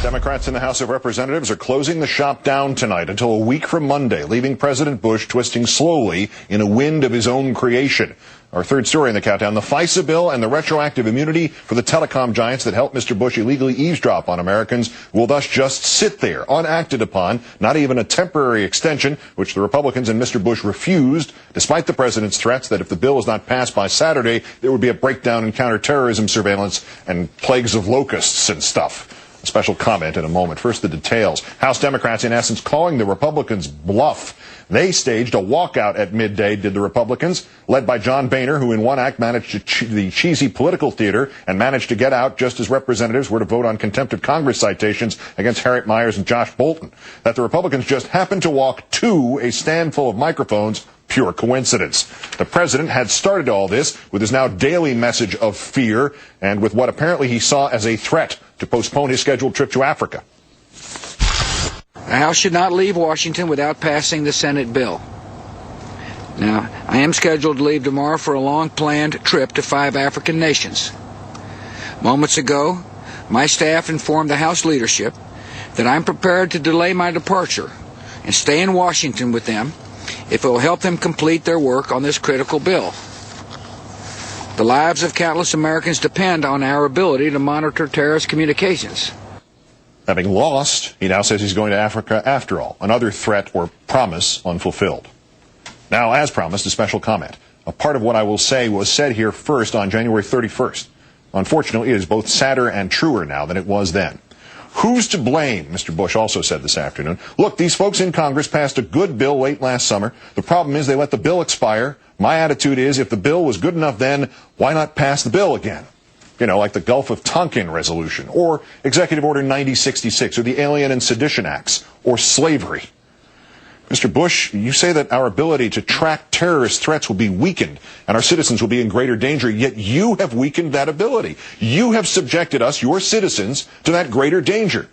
Democrats in the House of Representatives are closing the shop down tonight until a week from Monday, leaving President Bush twisting slowly in a wind of his own creation. Our third story in the countdown, the FISA bill and the retroactive immunity for the telecom giants that helped Mr. Bush illegally eavesdrop on Americans will thus just sit there, unacted upon, not even a temporary extension, which the Republicans and Mr. Bush refused, despite the president's threats that if the bill is not passed by Saturday, there would be a breakdown in counterterrorism surveillance and plagues of locusts and stuff. A special comment in a moment. First, the details. House Democrats, in essence, calling the Republicans bluff. They staged a walkout at midday, did the Republicans, led by John Boehner, who in one act managed the cheesy political theater and managed to get out just as representatives were to vote on contempt of Congress citations against Harriet Miers and Josh Bolton. That the Republicans just happened to walk to a stand full of microphones, pure coincidence. The president had started all this with his now daily message of fear and with what apparently he saw as a threat to postpone his scheduled trip to Africa. The House should not leave Washington without passing the Senate bill. Now, I am scheduled to leave tomorrow for a long-planned trip to 5 African nations. Moments ago, my staff informed the House leadership that I'm prepared to delay my departure and stay in Washington with them if it will help them complete their work on this critical bill. The lives of countless Americans depend on our ability to monitor terrorist communications. Having lost, he now says he's going to Africa after all, another threat or promise unfulfilled. Now, as promised, a special comment. A part of what I will say was said here first on January 31st. Unfortunately, it is both sadder and truer now than it was then. Who's to blame, Mr. Bush also said this afternoon. Look, these folks in Congress passed a good bill late last summer. The problem is they let the bill expire. My attitude is if the bill was good enough then, why not pass the bill again? You know, like the Gulf of Tonkin resolution, or Executive Order 9066, or the Alien and Sedition Acts, or slavery. Mr. Bush, you say that our ability to track terrorist threats will be weakened and our citizens will be in greater danger, yet you have weakened that ability. You have subjected us, your citizens, to that greater danger.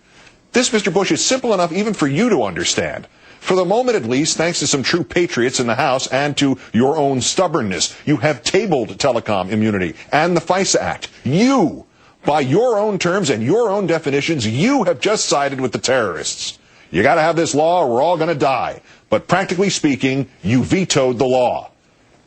This, Mr. Bush, is simple enough even for you to understand. For the moment, at least, thanks to some true patriots in the House and to your own stubbornness, you have tabled telecom immunity and the FISA Act. You, by your own terms and your own definitions, you have just sided with the terrorists. You got to have this law or we're all going to die. But practically speaking, you vetoed the law.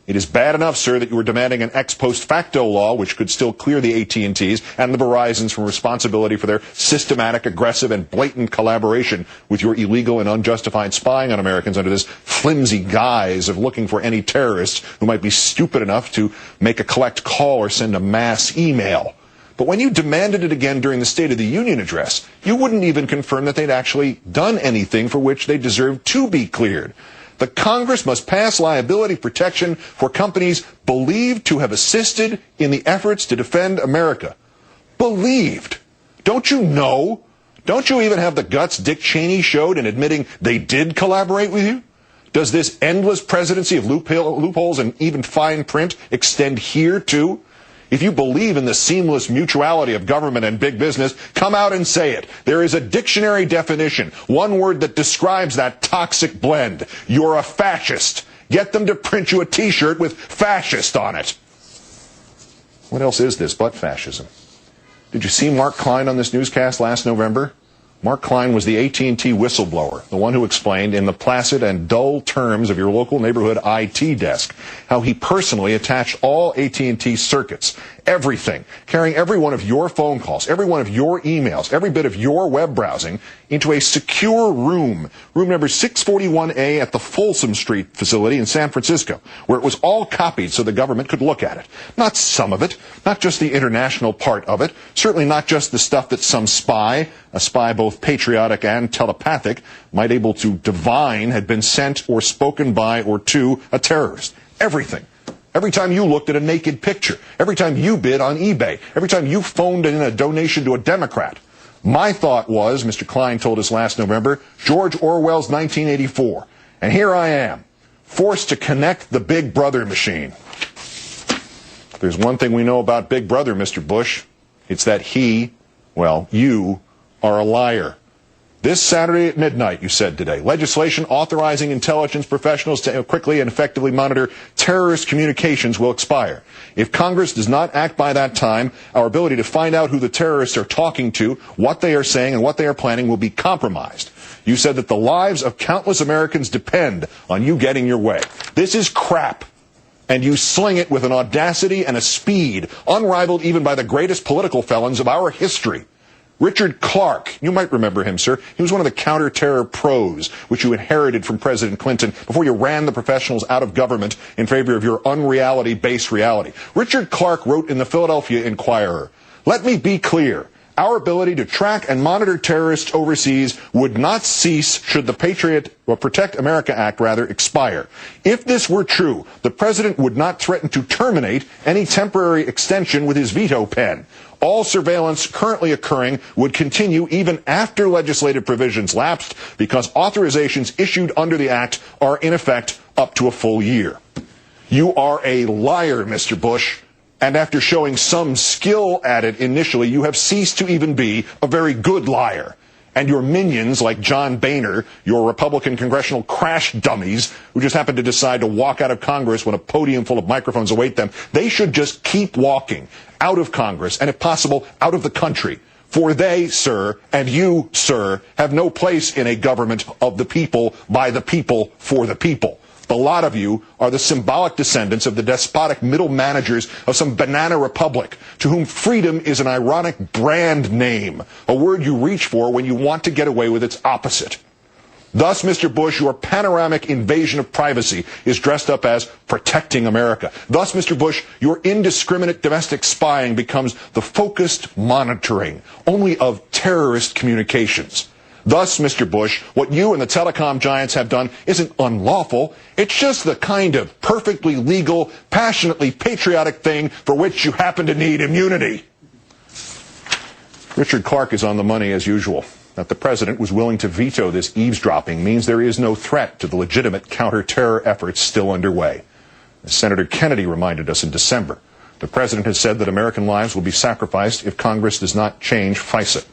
It is bad enough, sir, that you were demanding an ex post facto law which could still clear the AT&Ts and the Verizons from responsibility for their systematic, aggressive, and blatant collaboration with your illegal and unjustified spying on Americans under this flimsy guise of looking for any terrorists who might be stupid enough to make a collect call or send a mass email. But when you demanded it again during the State of the Union address, you wouldn't even confirm that they'd actually done anything for which they deserved to be cleared. The Congress must pass liability protection for companies believed to have assisted in the efforts to defend America. Believed. Don't you know? Don't you even have the guts Dick Cheney showed in admitting they did collaborate with you? Does this endless presidency of loopholes and even fine print extend here too? If you believe in the seamless mutuality of government and big business, come out and say it. There is a dictionary definition, one word that describes that toxic blend. You're a fascist. Get them to print you a T-shirt with fascist on it. What else is this but fascism? Did you see Mark Klein on this newscast last November? Mark Klein was the AT&T whistleblower, the one who explained in the placid and dull terms of your local neighborhood IT desk how he personally attached all AT&T circuits, everything, carrying every one of your phone calls, every one of your emails, every bit of your web browsing into a secure room number 641A at the Folsom Street facility in San Francisco, where it was all copied so the government could look at it. Not some of it, not just the international part of it, certainly not just the stuff that some spy, a spy both patriotic and telepathic, might able to divine had been sent or spoken by or to a terrorist. Everything. Every time you looked at a naked picture, every time you bid on eBay, every time you phoned in a donation to a Democrat. My thought was, Mr. Klein told us last November, George Orwell's 1984. And here I am, forced to connect the Big Brother machine. If there's one thing we know about Big Brother, Mr. Bush, it's that he, well, you, are a liar. This Saturday at midnight, you said today, legislation authorizing intelligence professionals to quickly and effectively monitor terrorist communications will expire. If Congress does not act by that time, our ability to find out who the terrorists are talking to, what they are saying, and what they are planning will be compromised. You said that the lives of countless Americans depend on you getting your way. This is crap. And you sling it with an audacity and a speed unrivaled even by the greatest political felons of our history. Richard Clarke, you might remember him, sir. He was one of the counter-terror pros, which you inherited from President Clinton before you ran the professionals out of government in favor of your unreality-based reality. Richard Clarke wrote in the Philadelphia Inquirer, "Let me be clear. Our ability to track and monitor terrorists overseas would not cease should the Protect America Act expire. If this were true, the president would not threaten to terminate any temporary extension with his veto pen. All surveillance currently occurring would continue even after legislative provisions lapsed because authorizations issued under the act are in effect up to a full year." You are a liar, Mr. Bush. And after showing some skill at it initially, you have ceased to even be a very good liar. And your minions, like John Boehner, your Republican congressional crash dummies, who just happen to decide to walk out of Congress when a podium full of microphones await them, they should just keep walking out of Congress and, if possible, out of the country. For they, sir, and you, sir, have no place in a government of the people, by the people, for the people. The lot of you are the symbolic descendants of the despotic middle managers of some banana republic, to whom freedom is an ironic brand name, a word you reach for when you want to get away with its opposite. Thus, Mr. Bush, your panoramic invasion of privacy is dressed up as protecting America. Thus, Mr. Bush, your indiscriminate domestic spying becomes the focused monitoring only of terrorist communications. Thus, Mr. Bush, what you and the telecom giants have done isn't unlawful. It's just the kind of perfectly legal, passionately patriotic thing for which you happen to need immunity. Richard Clarke is on the money as usual. That the president was willing to veto this eavesdropping means there is no threat to the legitimate counter-terror efforts still underway. As Senator Kennedy reminded us in December, the president has said that American lives will be sacrificed if Congress does not change FISA.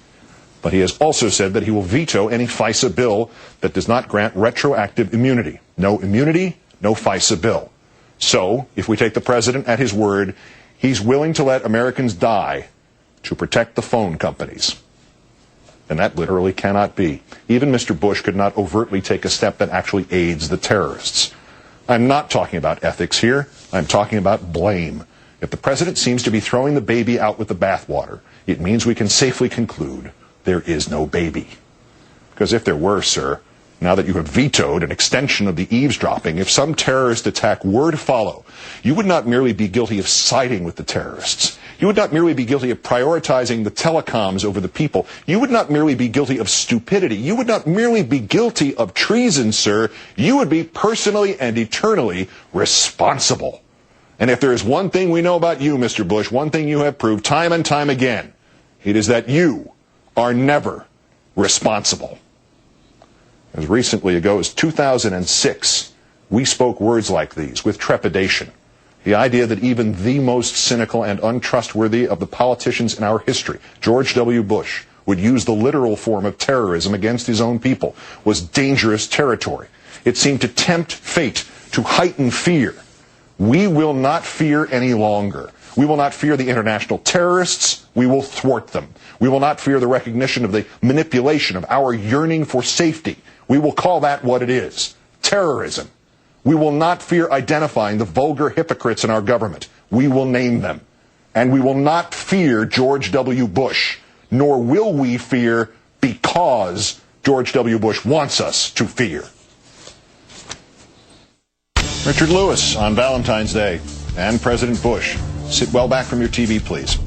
But he has also said that he will veto any FISA bill that does not grant retroactive immunity. No immunity, no FISA bill. So, if we take the president at his word, he's willing to let Americans die to protect the phone companies. And that literally cannot be. Even Mr. Bush could not overtly take a step that actually aids the terrorists. I'm not talking about ethics here. I'm talking about blame. If the president seems to be throwing the baby out with the bathwater, it means we can safely conclude there is no baby. Because if there were, sir, now that you have vetoed an extension of the eavesdropping, if some terrorist attack were to follow, you would not merely be guilty of siding with the terrorists. You would not merely be guilty of prioritizing the telecoms over the people. You would not merely be guilty of stupidity. You would not merely be guilty of treason, sir. You would be personally and eternally responsible. And if there is one thing we know about you, Mr. Bush, one thing you have proved time and time again, it is that you are never responsible. As recently ago as 2006, we spoke words like these with trepidation. The idea that even the most cynical and untrustworthy of the politicians in our history, George W. Bush, would use the literal form of terrorism against his own people was dangerous territory. It seemed to tempt fate, to heighten fear. We will not fear any longer. We will not fear the international terrorists. We will thwart them. We will not fear the recognition of the manipulation of our yearning for safety. We will call that what it is, terrorism. We will not fear identifying the vulgar hypocrites in our government. We will name them. And we will not fear George W. Bush, nor will we fear because George W. Bush wants us to fear. Richard Lewis on Valentine's Day and President Bush. Sit well back from your TV, please.